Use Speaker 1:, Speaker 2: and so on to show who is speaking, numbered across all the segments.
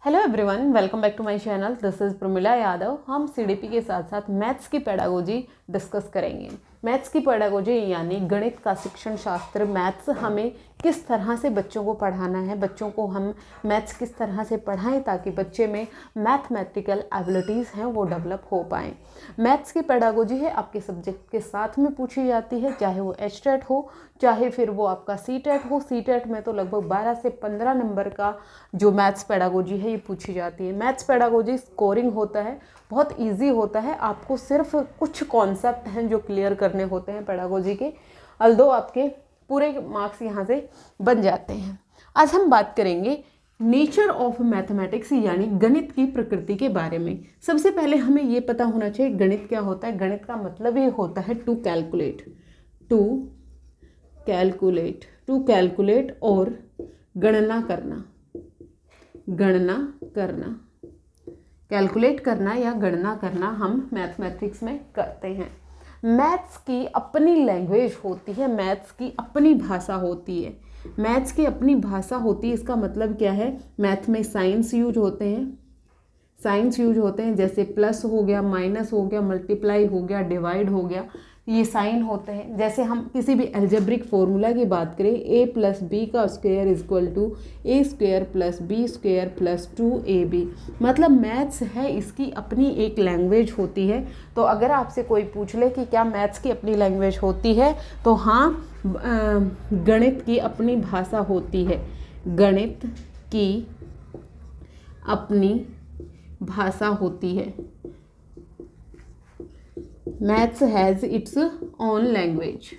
Speaker 1: Hello everyone, welcome back to my channel. This is Pramila Yadav. हम CDP के साथ साथ मैथ्स की पेडागोजी डिस्कस करेंगे। मैथ्स की पेडागोजी यानी गणित का शिक्षण शास्त्र। मैथ्स हमें किस तरह से बच्चों को पढ़ाना है, बच्चों को हम मैथ्स किस तरह से पढ़ाएं ताकि बच्चे में मैथमेटिकल एबिलिटीज़ हैं वो डेवलप हो पाएँ। मैथ्स की पेडागोजी है आपके सब्जेक्ट के साथ में पूछी जाती है, चाहे वो एचटेट हो चाहे फिर वो आपका सीटेट हो। सीटेट में तो लगभग 12 से 15 नंबर का जो मैथ्स पेडागोजी है ये पूछी जाती है। मैथ्स पेडागोजी स्कोरिंग होता है, बहुत इजी होता है। आपको सिर्फ कुछ कॉन्सेप्ट हैं जो क्लियर करने होते हैं पेडागोजी के, अल्दो आपके पूरे मार्क्स यहाँ से बन जाते हैं। आज हम बात करेंगे नेचर ऑफ मैथमेटिक्स यानी गणित की प्रकृति के बारे में। सबसे पहले हमें ये पता होना चाहिए गणित क्या होता है। गणित का मतलब ये होता है टू कैलकुलेट और गणना करना। कैलकुलेट करना या गणना करना हम मैथमेटिक्स में करते हैं। मैथ्स की अपनी लैंग्वेज होती है, मैथ्स की अपनी भाषा होती है। मैथ्स की अपनी भाषा होती है, इसका मतलब क्या है? मैथ में साइंस यूज होते हैं, जैसे प्लस हो गया, माइनस हो गया, मल्टीप्लाई हो गया, डिवाइड हो गया, ये साइन होते हैं। जैसे हम किसी भी एल्जेब्रिक फॉर्मूला की बात करें, a + b का square equal to a² + b² + 2ab। मतलब मैथ्स है, इसकी अपनी एक लैंग्वेज होती है। तो अगर आपसे कोई पूछ ले कि क्या मैथ्स की अपनी लैंग्वेज होती है, तो हाँ, गणित की अपनी भाषा होती है। गणित की अपनी भाषा होती है। Maths has its own language,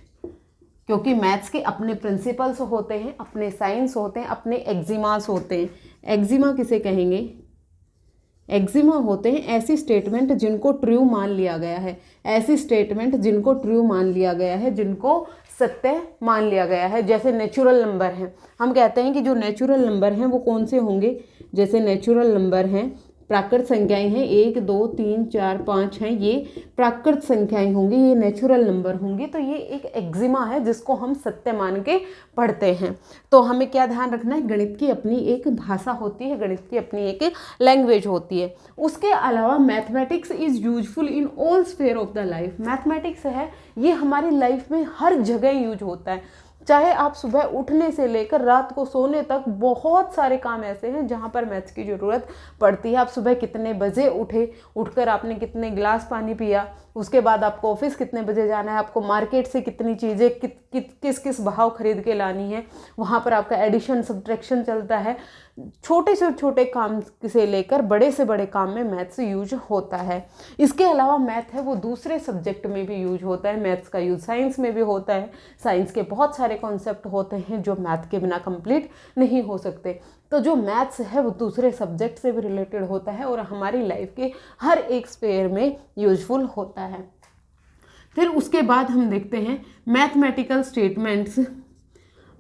Speaker 1: क्योंकि मैथ्स के अपने प्रिंसिपल्स होते हैं, अपने साइंस होते हैं, अपने एक्जिमास होते हैं। एक्जिमा किसे कहेंगे? एक्जिमा होते हैं ऐसी स्टेटमेंट जिनको ट्रू मान लिया गया है, जिनको सत्य मान लिया गया है। जैसे नेचुरल नंबर हैं, हम कहते हैं कि जो नेचुरल नंबर हैं वो कौन से होंगे? जैसे नेचुरल नंबर हैं, प्राकृत संख्याएं हैं, 1 2 3 4 5 हैं, ये प्राकृत संख्याएं होंगी, ये नेचुरल नंबर होंगी। तो ये एक एक्जिमा है जिसको हम सत्य मान के पढ़ते हैं। तो हमें क्या ध्यान रखना है? गणित की अपनी एक भाषा होती है, गणित की अपनी एक लैंग्वेज होती है। उसके अलावा mathematics is useful in all sphere of the life. Mathematics है ये हमारी लाइफ में हर जगह यूज होता है। चाहे आप सुबह उठने से लेकर रात को सोने तक, बहुत सारे काम ऐसे हैं जहाँ पर मैथ्स की ज़रूरत पड़ती है। आप सुबह कितने बजे उठे, उठकर आपने कितने गिलास पानी पिया, उसके बाद आपको ऑफिस कितने बजे जाना है, आपको मार्केट से कितनी चीज़ें किस किस भाव खरीद के लानी है, वहाँ पर आपका एडिशन सब्ट्रैक्शन चलता है। छोटे से छोटे काम से लेकर बड़े से बड़े काम में मैथ्स यूज होता है। इसके अलावा मैथ है वो दूसरे सब्जेक्ट में भी यूज होता है। मैथ्स का यूज साइंस में भी होता है। साइंस के बहुत सारे कॉन्सेप्ट होते हैं जो मैथ के बिना कंप्लीट नहीं हो सकते। तो जो मैथ्स है वो दूसरे सब्जेक्ट से भी रिलेटेड होता है और हमारी लाइफ के हर एक स्फेयर में यूजफुल होता है। फिर उसके बाद हम देखते हैं mathematical statements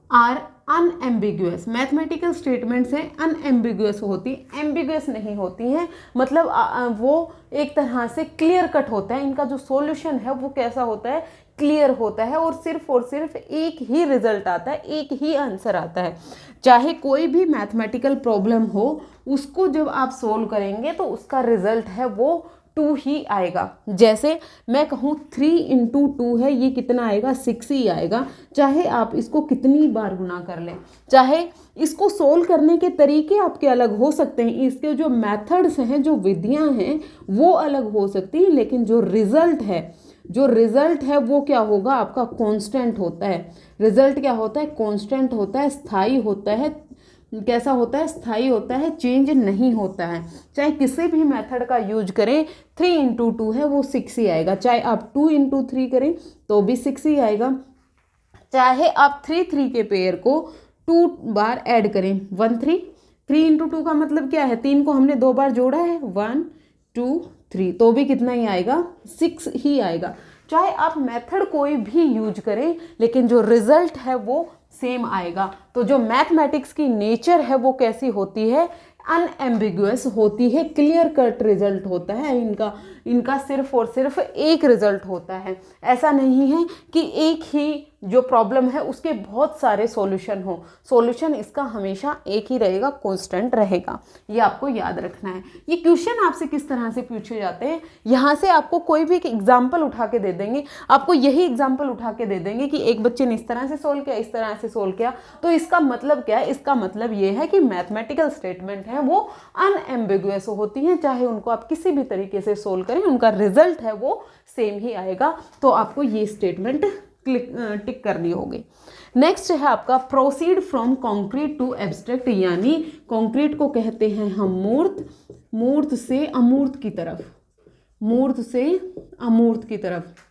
Speaker 1: are unambiguous. Mathematical statements हैं अनएम्बिगुअस होती, एम्बिगुअस नहीं होती हैं। मतलब वो एक तरह से क्लियर कट होता है। इनका जो सॉल्यूशन है वो कैसा होता है? क्लियर होता है और सिर्फ एक ही रिजल्ट आता है, एक ही आंसर आता है। चाहे कोई भी मैथमेटिकल प्रॉब्लम हो, उसको जब आप सोल्व करेंगे तो उसका रिजल्ट है वो 2 ही आएगा। जैसे मैं कहूँ 3 × 2 है, ये कितना आएगा? 6 ही आएगा। चाहे आप इसको कितनी बार गुना कर लें, चाहे इसको सोल्व करने के तरीके आपके अलग हो सकते हैं, इसके जो मेथड्स हैं, जो विधियां हैं वो अलग हो सकती हैं, लेकिन जो रिजल्ट है वो क्या होगा? आपका कांस्टेंट होता है। रिजल्ट क्या होता है? कांस्टेंट होता है, स्थायी होता है। कैसा होता है? स्थायी होता है, चेंज नहीं होता है। चाहे किसी भी मेथड का यूज करें, 3 × 2 है वो 6 ही आएगा। चाहे आप 2 × 3 करें तो भी 6 ही आएगा। चाहे आप 3 के पेयर को 2 बार ऐड करें, 1 3 3 × 2 का मतलब क्या है? 3 को हमने 2 बार जोड़ा है, 1 2 3, तो भी कितना ही आएगा? 6 ही आएगा। चाहे आप मेथड कोई भी यूज करें, लेकिन जो रिजल्ट है वो सेम आएगा। तो जो मैथमेटिक्स की नेचर है वो कैसी होती है? अनएम्बिगुअस होती है, क्लियर कट रिजल्ट होता है इनका। इनका सिर्फ और सिर्फ एक रिजल्ट होता है। ऐसा नहीं है कि एक ही जो प्रॉब्लम है उसके बहुत सारे सॉल्यूशन हो, सॉल्यूशन इसका हमेशा एक ही रहेगा, कांस्टेंट रहेगा। ये आपको याद रखना है। ये क्वेश्चन आपसे किस तरह से पूछे जाते हैं, यहाँ से आपको कोई भी एक एग्जाम्पल उठा के दे देंगे, आपको यही एग्जाम्पल उठा के दे देंगे कि एक बच्चे ने इस तरह से सोल्व किया, इस तरह से सोल्व किया, तो इसका मतलब क्या है? इसका मतलब ये है कि मैथमेटिकल स्टेटमेंट है वो अनएम्बिगुअस होती हैं, चाहे उनको आप किसी भी तरीके से सोल्व करें, उनका रिजल्ट है वो सेम ही आएगा। तो आपको ये स्टेटमेंट टिक करनी होगी। नेक्स्ट है आपका proceed from concrete to abstract, यानी कॉन्क्रीट को कहते हैं हम मूर्त, मूर्त से अमूर्त की तरफ, मूर्त से अमूर्त की तरफ।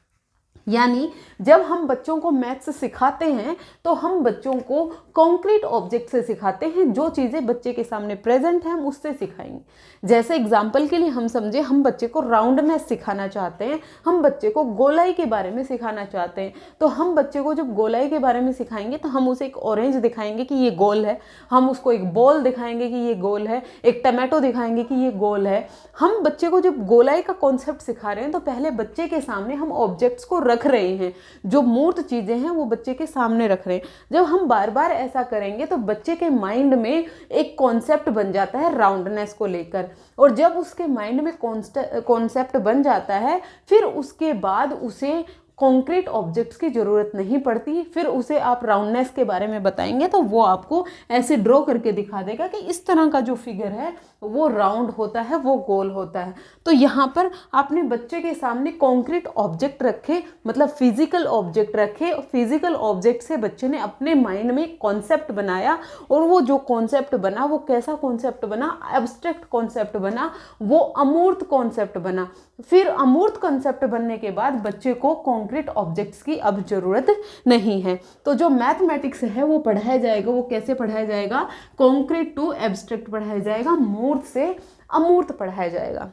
Speaker 1: यानी जब हम बच्चों को मैथ्स सिखाते हैं तो हम बच्चों को कॉन्क्रीट ऑब्जेक्ट से सिखाते हैं, जो चीज़ें बच्चे के सामने प्रेजेंट हैं हम उससे सिखाएंगे। जैसे एग्जाम्पल के लिए हम समझे, हम बच्चे को राउंडनेस सिखाना चाहते हैं, हम बच्चे को गोलाई के बारे में सिखाना चाहते हैं, तो हम बच्चे को जब गोलाई के बारे में सिखाएंगे तो हम उसे एक ऑरेंज दिखाएंगे कि ये गोल है, हम उसको एक बॉल दिखाएंगे कि ये गोल है, एक टमाटो दिखाएंगे कि ये गोल है। हम बच्चे को जब गोलाई का कॉन्सेप्ट सिखा रहे हैं तो पहले बच्चे के सामने हम ऑब्जेक्ट्स को रख रहे हैं, जो मूर्त चीजें हैं वो बच्चे के सामने रख रहे हैं। जब हम बार बार ऐसा करेंगे तो बच्चे के माइंड में एक कॉन्सेप्ट बन जाता है राउंडनेस को लेकर, और जब उसके माइंड में कॉन्सेप्ट बन जाता है फिर उसके बाद उसे कॉन्क्रीट ऑब्जेक्ट्स की ज़रूरत नहीं पड़ती। फिर उसे आप राउंडनेस के बारे में बताएंगे तो वो आपको ऐसे ड्रॉ करके दिखा देगा कि इस तरह का जो फिगर है वो राउंड होता है, वो गोल होता है। तो यहाँ पर आपने बच्चे के सामने कॉन्क्रीट ऑब्जेक्ट रखे, मतलब फिजिकल ऑब्जेक्ट रखे, फिजिकल ऑब्जेक्ट से बच्चे ने अपने माइंड में कॉन्सेप्ट बनाया, और वो जो कॉन्सेप्ट बना वो कैसा कॉन्सेप्ट बना? एब्स्ट्रैक्ट कॉन्सेप्ट बना, वो अमूर्त कॉन्सेप्ट बना। फिर अमूर्त कॉन्सेप्ट बनने के बाद बच्चे को कॉन्क्रीट ऑब्जेक्ट्स की अब जरूरत नहीं है। तो जो मैथमेटिक्स है वो पढ़ाया जाएगा, वो कैसे पढ़ाया जाएगा? कॉन्क्रीट टू एब्स्ट्रैक्ट पढ़ाया जाएगा, मूर्त से अमूर्त पढ़ाया जाएगा।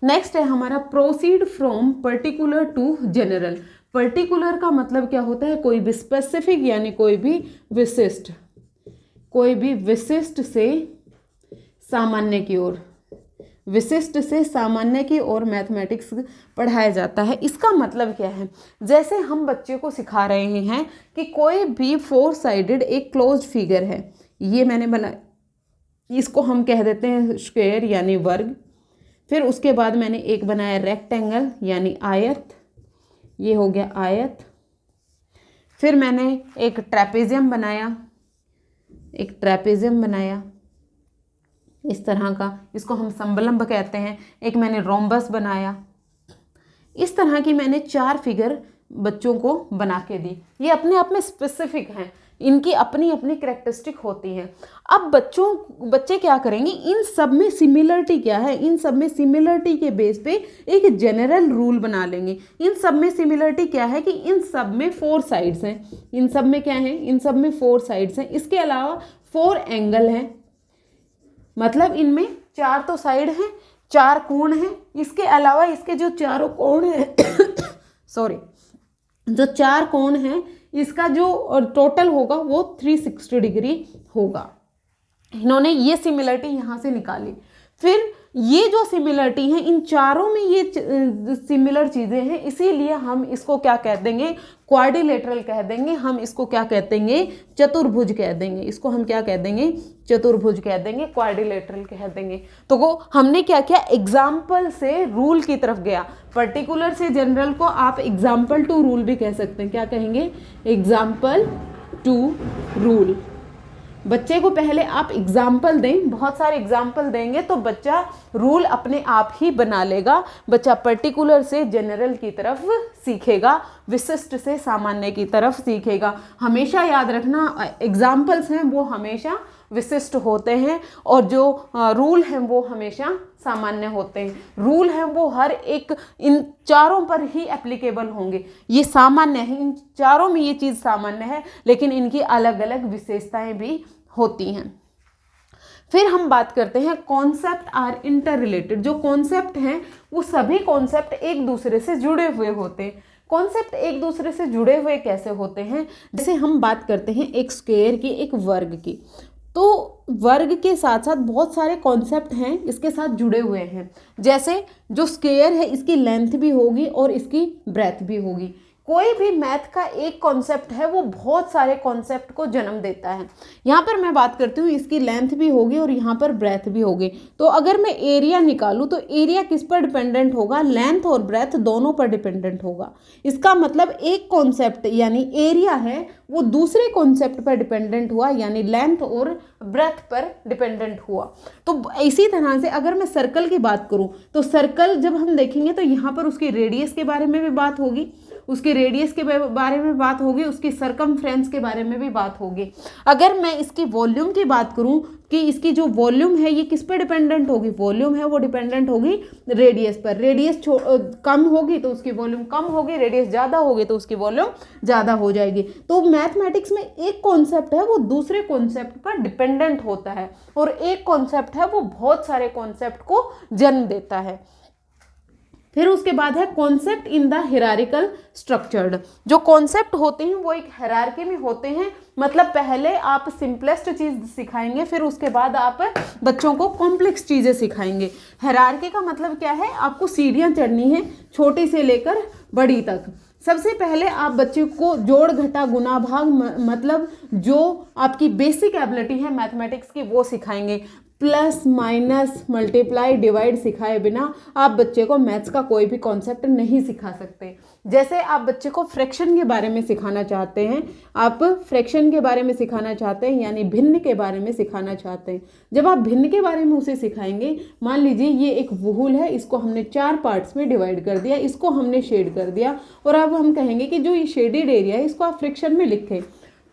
Speaker 1: नेक्स्ट है हमारा proceed from particular to general. Particular का मतलब क्या होता है? कोई भी स्पेसिफिक, यानी कोई भी विशिष्ट, कोई भी विशिष्ट से सामान्य की ओर, विशिष्ट से सामान्य की ओर मैथमेटिक्स पढ़ाया जाता है। इसका मतलब क्या है? जैसे हम बच्चे को सिखा रहे हैं कि कोई भी 4 साइडेड एक क्लोज्ड फिगर है, ये मैंने बना, इसको हम कह देते हैं स्क्वायर यानी वर्ग। फिर उसके बाद मैंने एक बनाया रेक्टेंगल यानी आयत, ये हो गया आयत। फिर मैंने एक ट्रेपेजियम बनाया, एक ट्रेपेजियम बनाया इस तरह का, इसको हम समलंब कहते हैं। एक मैंने रोम्बस बनाया। इस तरह की मैंने 4 फिगर बच्चों को बना के दी। ये अपने आप में स्पेसिफिक हैं, इनकी अपनी अपनी कैरेक्टरिस्टिक होती हैं। अब बच्चे क्या करेंगे? इन सब में सिमिलरिटी क्या है? इन सब में सिमिलरिटी के बेस पे एक जनरल रूल बना लेंगे। इन सब में सिमिलरिटी क्या है कि इन सब में 4 साइड्स हैं। इन सब में क्या है? इन सब में 4 साइड्स हैं। इसके अलावा 4 एंगल हैं, मतलब इनमें 4 तो साइड हैं, 4 कोण हैं। इसके अलावा इसके जो चारों कोण हैं सॉरी, जो 4 कोण हैं इसका जो टोटल होगा वो 360 डिग्री होगा। इन्होंने ये सिमिलरिटी यहाँ से निकाली। फिर ये जो सिमिलरिटी है, इन चारों में ये सिमिलर चीज़ें हैं, इसीलिए हम इसको क्या कह देंगे? क्वाड्रिलेटरल कह देंगे। हम इसको क्या कह देंगे? चतुर्भुज कह देंगे। इसको हम क्या कह देंगे? चतुर्भुज कह देंगे, क्वाड्रिलेटरल कह देंगे। तो वो हमने क्या किया? एग्जाम्पल से रूल की तरफ गया। पर्टिकुलर से जनरल को आप एग्जाम्पल टू रूल भी कह सकते हैं। क्या कहेंगे? Example to rule. बच्चे को पहले आप एग्जाम्पल दें, बहुत सारे एग्जाम्पल देंगे तो बच्चा रूल अपने आप ही बना लेगा। बच्चा पर्टिकुलर से जनरल की तरफ सीखेगा, विशिष्ट से सामान्य की तरफ सीखेगा। हमेशा याद रखना, एग्जाम्पल्स हैं वो हमेशा विशिष्ट होते हैं, और जो रूल हैं वो हमेशा सामान्य होते हैं। रूल हैं वो हर एक इन चारों पर ही एप्लीकेबल होंगे। ये सामान्य है, इन चारों में ये चीज़ सामान्य है, लेकिन इनकी अलग अलग विशेषताएं भी होती हैं। फिर हम बात करते हैं कॉन्सेप्ट आर इंटर रिलेटेड। जो कॉन्सेप्ट हैं वो सभी कॉन्सेप्ट एक दूसरे से जुड़े हुए होते हैं। कॉन्सेप्ट एक दूसरे से जुड़े हुए कैसे होते हैं? जैसे हम बात करते हैं एक स्क्वायर की, एक वर्ग की, तो वर्ग के साथ साथ बहुत सारे कॉन्सेप्ट हैं इसके साथ जुड़े हुए हैं। जैसे जो स्क्वायर है इसकी लेंथ भी होगी और इसकी ब्रेथ भी होगी। कोई भी मैथ का एक कॉन्सेप्ट है वो बहुत सारे कॉन्सेप्ट को जन्म देता है। यहाँ पर मैं बात करती हूँ इसकी लेंथ भी होगी और यहाँ पर ब्रेथ भी होगी। तो अगर मैं एरिया निकालूँ तो एरिया किस पर डिपेंडेंट होगा, लेंथ और ब्रेथ दोनों पर डिपेंडेंट होगा। इसका मतलब एक कॉन्सेप्ट यानी एरिया है वो दूसरे कॉन्सेप्ट पर डिपेंडेंट हुआ यानी लेंथ और ब्रेथ पर डिपेंडेंट हुआ। तो इसी तरह से अगर मैं सर्कल की बात करूँ तो सर्कल जब हम देखेंगे तो यहाँ पर उसकी रेडियस के बारे में भी बात होगी, उसके रेडियस के बारे में बात होगी, उसकी सरकमफ्रेंस के बारे में भी बात होगी। अगर मैं इसकी वॉल्यूम की बात करूं कि इसकी जो वॉल्यूम है ये किस पर डिपेंडेंट होगी, वॉल्यूम है वो डिपेंडेंट होगी रेडियस पर। रेडियस कम होगी तो उसकी वॉल्यूम कम होगी, रेडियस ज़्यादा होगी तो उसकी वॉल्यूम ज़्यादा हो जाएगी। तो मैथमेटिक्स में एक कॉन्सेप्ट है वो दूसरे कॉन्सेप्ट पर डिपेंडेंट होता है और एक कॉन्सेप्ट है वो बहुत सारे कॉन्सेप्ट को जन्म देता है। फिर उसके बाद है concept in the hierarchical structured. जो कॉन्सेप्ट होते हैं वो एक हायरार्की में होते हैं, मतलब पहले आप सिंपलेस्ट चीज़ सिखाएंगे फिर उसके बाद आप बच्चों को कॉम्प्लेक्स चीज़ें सिखाएंगे। हायरार्की का मतलब क्या है, आपको सीढ़ियाँ चढ़नी है छोटी से लेकर बड़ी तक। सबसे पहले आप बच्चे को जोड़ घटा गुना भाग मतलब जो आपकी बेसिक एबिलिटी है मैथमेटिक्स की वो सिखाएंगे। प्लस माइनस मल्टीप्लाई डिवाइड सिखाए बिना आप बच्चे को मैथ्स का कोई भी कॉन्सेप्ट नहीं सिखा सकते। जैसे आप बच्चे को फ्रैक्शन के बारे में सिखाना चाहते हैं, आप फ्रैक्शन के बारे में सिखाना चाहते हैं यानी भिन्न के बारे में सिखाना चाहते हैं। जब आप भिन्न के बारे में उसे सिखाएंगे, मान लीजिए ये एक वुहुल है, इसको हमने 4 पार्ट्स में डिवाइड कर दिया, इसको हमने शेड कर दिया और अब हम कहेंगे कि जो ये शेडेड एरिया है इसको आप फ्रैक्शन में लिखें।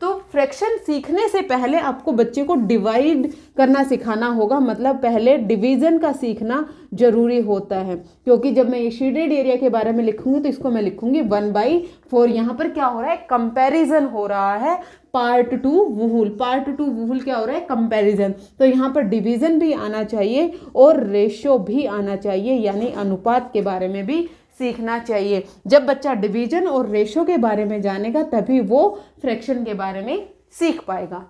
Speaker 1: तो फ्रैक्शन सीखने से पहले आपको बच्चे को डिवाइड करना सिखाना होगा, मतलब पहले डिवीज़न का सीखना जरूरी होता है। क्योंकि जब मैं ये शेडेड एरिया के बारे में लिखूंगी तो इसको मैं लिखूंगी 1/4। यहाँ पर क्या हो रहा है, कंपैरिजन हो रहा है पार्ट 2 वुहुल। पार्ट 2 वुहुल क्या हो रहा है, कंपैरिजन। तो यहाँ पर डिवीज़न भी आना चाहिए और रेशो भी आना चाहिए यानी अनुपात के बारे में भी सीखना चाहिए। जब बच्चा डिवीजन और रेशो के बारे में जानेगा तभी वो फ्रैक्शन के बारे में सीख पाएगा।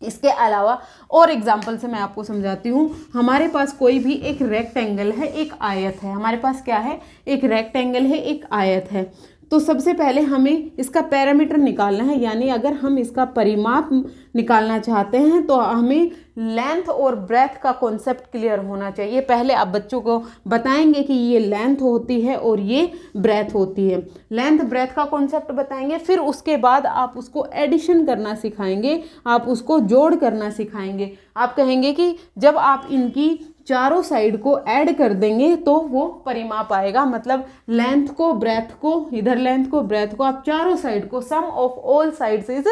Speaker 1: इसके अलावा और एग्जाम्पल से मैं आपको समझाती हूँ। हमारे पास कोई भी एक रेक्टेंगल है, एक आयत है। हमारे पास क्या है, एक रेक्टेंगल है, एक आयत है। तो सबसे पहले हमें इसका पैरामीटर निकालना है, यानी अगर हम इसका परिमाप निकालना चाहते हैं तो हमें लेंथ और ब्रेथ का कॉन्सेप्ट क्लियर होना चाहिए। पहले आप बच्चों को बताएंगे कि ये लेंथ होती है और ये ब्रेथ होती है, लेंथ ब्रेथ का कॉन्सेप्ट बताएंगे। फिर उसके बाद आप उसको एडिशन करना सिखाएंगे, आप उसको जोड़ करना सिखाएंगे। आप कहेंगे कि जब आप इनकी चारों साइड को ऐड कर देंगे तो वो परिमाप आएगा, मतलब लेंथ को ब्रेथ को, इधर लेंथ को ब्रेथ को, आप चारों साइड को, sum of all sides is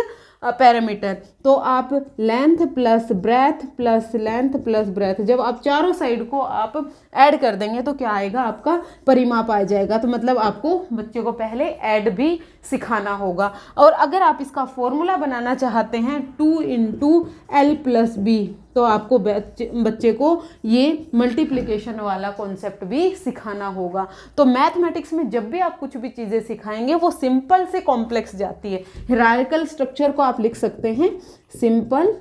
Speaker 1: perimeter. तो आप length plus breadth plus length plus breadth, जब आप चारों साइड को आप ऐड कर देंगे तो क्या आएगा, आपका परिमाप आ जाएगा। तो मतलब आपको बच्चे को पहले ऐड भी सिखाना होगा। और अगर आप इसका फॉर्मूला बनाना चाहते हैं 2 × L + B, तो आपको बच्चे को ये मल्टीप्लिकेशन वाला कॉन्सेप्ट भी सिखाना होगा। तो मैथमेटिक्स में जब भी आप कुछ भी चीज़ें सिखाएंगे वो सिंपल से कॉम्प्लेक्स जाती है। हिरार्किकल स्ट्रक्चर को आप लिख सकते हैं सिंपल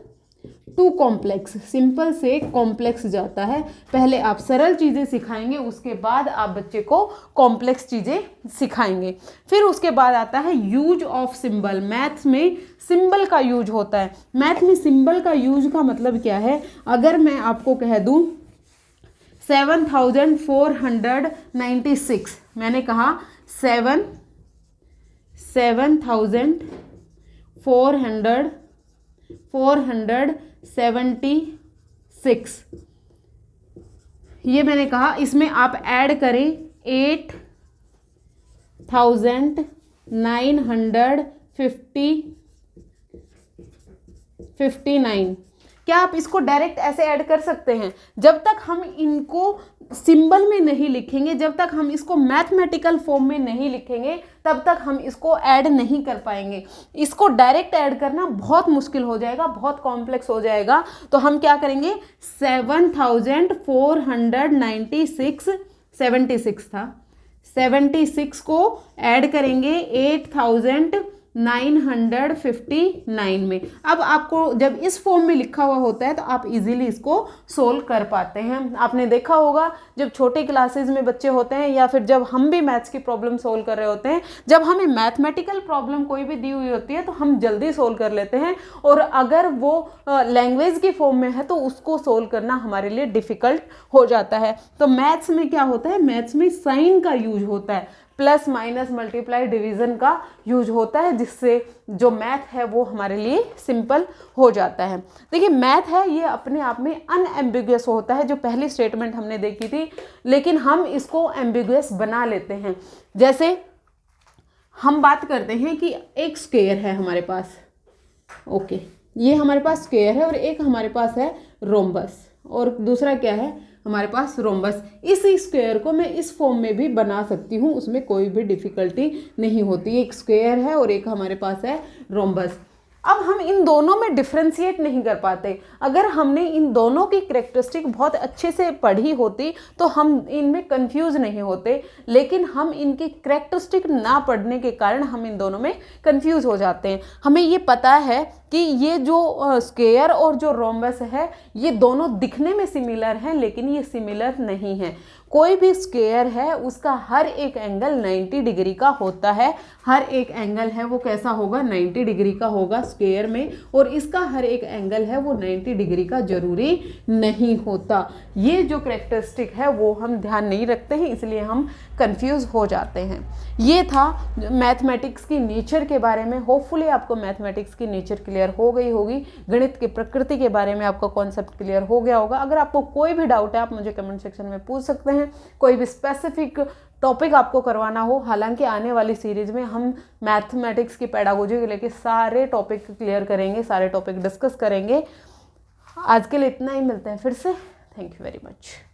Speaker 1: टू कॉम्प्लेक्स, सिंपल से कॉम्प्लेक्स जाता है। पहले आप सरल चीज़ें सिखाएंगे, उसके बाद आप बच्चे को कॉम्प्लेक्स चीज़ें सिखाएंगे। फिर उसके बाद आता है यूज ऑफ सिंबल। मैथ्स में सिंबल का यूज होता है। मैथ में सिंबल का यूज का मतलब क्या है, अगर मैं आपको कह दूं 7496, मैंने कहा 7476, ये मैंने कहा, इसमें आप ऐड करें 8959। क्या आप इसको डायरेक्ट ऐसे ऐड कर सकते हैं? जब तक हम इनको सिंबल में नहीं लिखेंगे, जब तक हम इसको मैथमेटिकल फॉर्म में नहीं लिखेंगे, तब तक हम इसको ऐड नहीं कर पाएंगे। इसको डायरेक्ट ऐड करना बहुत मुश्किल हो जाएगा, बहुत कॉम्प्लेक्स हो जाएगा। तो हम क्या करेंगे, 76 था, 76 को ऐड करेंगे 8959 959 में। अब आपको जब इस फॉर्म में लिखा हुआ होता है तो आप इजीली इसको सोल्व कर पाते हैं। आपने देखा होगा जब छोटे क्लासेस में बच्चे होते हैं या फिर जब हम भी मैथ्स की प्रॉब्लम सोल्व कर रहे होते हैं, जब हमें मैथमेटिकल प्रॉब्लम कोई भी दी हुई होती है तो हम जल्दी सोल्व कर लेते हैं, और अगर वो लैंग्वेज की फॉर्म में है तो उसको सोल्व करना हमारे लिए डिफ़िकल्ट हो जाता है। तो मैथ्स में क्या होता है, मैथ्स में साइन का यूज होता है, प्लस माइनस मल्टीप्लाई डिवीज़न का यूज होता है, जिससे जो मैथ है वो हमारे लिए सिंपल हो जाता है। देखिए मैथ है ये अपने आप में अनएम्बिगुअस होता है, जो पहली स्टेटमेंट हमने देखी थी, लेकिन हम इसको एम्बिगुअस बना लेते हैं। जैसे हम बात करते हैं कि एक स्क्वायर है हमारे पास, ओके, ये हमारे पास स्क्वायर है और एक हमारे पास है रोम्बस, और दूसरा क्या है हमारे पास रोम्बस। इस स्क्वायर को मैं इस फॉर्म में भी बना सकती हूँ, उसमें कोई भी डिफ़िकल्टी नहीं होती। एक स्क्वायर है और एक हमारे पास है रोम्बस। अब हम इन दोनों में डिफ्रेंशिएट नहीं कर पाते। अगर हमने इन दोनों की कैरेक्टरिस्टिक बहुत अच्छे से पढ़ी होती तो हम इनमें कंफ्यूज नहीं होते, लेकिन हम इनकी कैरेक्टरिस्टिक ना पढ़ने के कारण हम इन दोनों में कंफ्यूज हो जाते हैं। हमें ये पता है कि ये जो स्क्वायर और जो रोम्बस है ये दोनों दिखने में सिमिलर हैं, लेकिन ये सिमिलर नहीं है। कोई भी स्क्वायर है उसका हर एक एंगल 90 डिग्री का होता है, हर एक एंगल है वो कैसा होगा, 90 डिग्री का होगा स्क्वायर में, और इसका हर एक एंगल है वो 90 डिग्री का जरूरी नहीं होता। ये जो कैरेक्टरिस्टिक है वो हम ध्यान नहीं रखते हैं, इसलिए हम कंफ्यूज हो जाते हैं। ये था मैथमेटिक्स की नेचर के बारे में। होपफुली आपको मैथमेटिक्स की नेचर क्लियर हो गई होगी, गणित की प्रकृति के बारे में आपका कॉन्सेप्ट क्लियर हो गया होगा। अगर आपको कोई भी डाउट है आप मुझे कमेंट सेक्शन में पूछ सकते हैं। कोई भी स्पेसिफिक टॉपिक आपको करवाना हो, हालांकि आने वाली सीरीज में हम मैथमेटिक्स की पेडागोजी को लेकर सारे टॉपिक क्लियर करेंगे, सारे टॉपिक डिस्कस करेंगे। आज के लिए इतना ही, मिलते हैं फिर से। Thank you very much.